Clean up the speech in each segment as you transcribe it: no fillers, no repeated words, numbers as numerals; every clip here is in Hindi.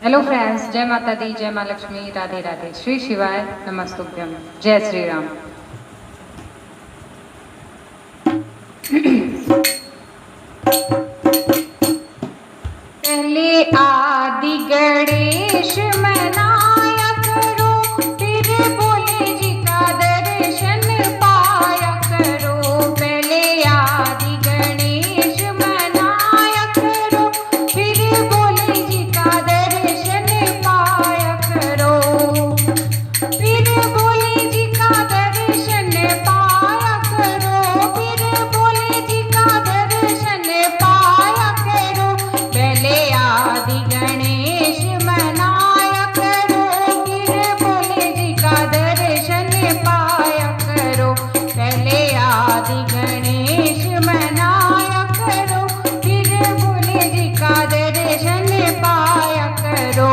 हेलो फ्रेंड्स, जय माता दी, जय माँ लक्ष्मी, राधे राधे, श्री शिवाय, नमस्तुभ्यम, जय श्री राम। पहले आदि गणेश मनाया करो, फिर भोले जी का दर्शन पाया करो। पहले आदि गणेश मनाया करो, फिर भोले जी का दर्शन पाया करो। फिर भोले जी का दर्शन पाया करो, फिर भोले जी का दर्शन पाया करो। पहले आदि गणेश मनाया करो, फिर भोले जी का दर्शन पाया करो। पहले आदि गणेश मनाया करो, फिर भोले जी का दर्शन पाया करो।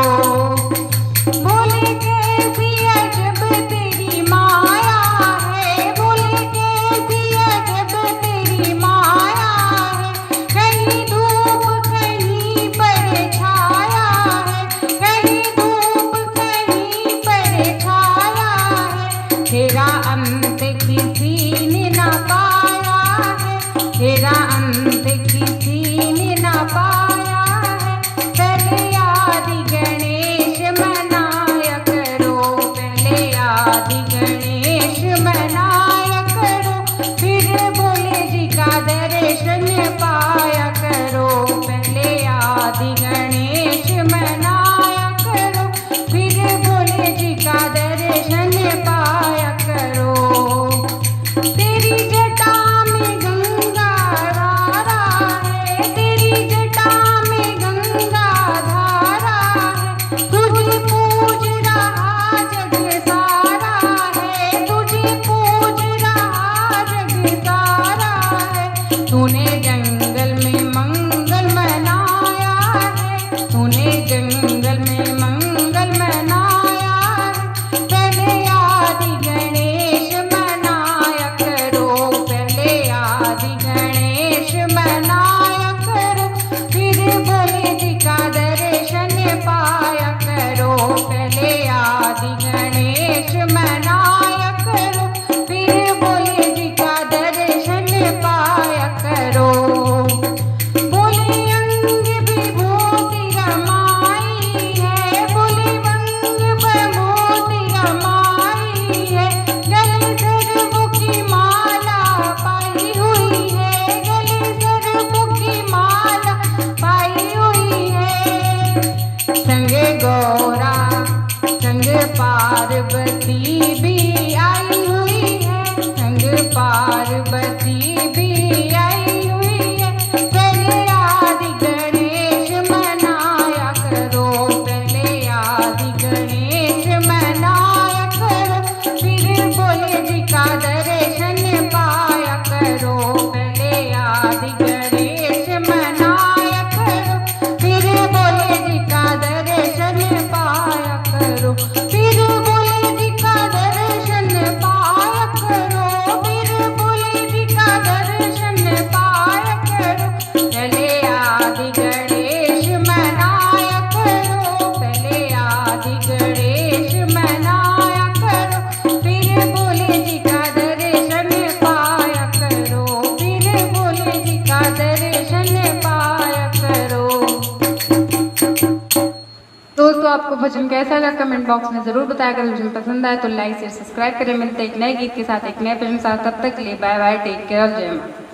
भोले कैसी अजब तेरी माया है, भोले कैसी अजब तेरी माया है। कहीं धूप कहीं पर छाया है, कहीं धूप कहीं पर छाया है। तेरा अंत किसी ने ना पाया है, तेरा अंत किसी ने ना पाया है। पहले आदि गणेश मनाया करो, पहले आदि गणेश मनाया करो, फिर भोले जी का दर्शन पाया करो। पहले आदि गणेश मनाया करो, फिर भोले जी का दर्शन पाया करो। तेरी जटा में गंगा धारा है, तेरी जटा में गंगा धारा है। तुझे पूज रहा जग सारा है, तुझे पूज रहा जग सारा है। तूने जंगल में मंगल मनाया है, तूने जंगल में मंगल मनाया है। पहले आदि गणेश मनाया करो, पहले आदि गणेश मनाया करो, फिर भोले जी का दर्शन पाया करो। पहले आदि गणेश मनाया करो, फिर भोले जी का दर्शन पाया करो। बोले अंग विभूति रमाई है, बोले अंग विभूति रमाई है। गले सर्प की माला पाई हुई है, गले सर्प की माला पाई हुई है। संग गौरा संग पार्वती भी आई हुई है, संग पार्वती भी आई हुई है। पहले आदि गणेश मनाया करो, पहले आदि गणेश मनाया करो, फिर भोले जी का दर्शन पाया करो। पहले आदि गणेश मनाया करो, फिर भोले जी का दर्शन पाया करो। फिर भोले जी का दर्शन पाया करो, फिर भोले जी का दर्शन पाया करो। पहले आदि गणेश मनाया करो, पहले आदि गणेश मनाया करो, फिर भोले जी का दर्शन पाया करो, फिर भोले जी का दर्शन पाया करो। दोस्तों, आपको भजन कैसा लगा कमेंट बॉक्स में जरूर बताया करें। भजन पसंद आए तो लाइक शेयर सब्सक्राइब करें। मिलते हैं एक नए गीत के साथ, एक नए भजन के साथ। तब तक के लिए बाय बाय, टेक केयर, जय माता।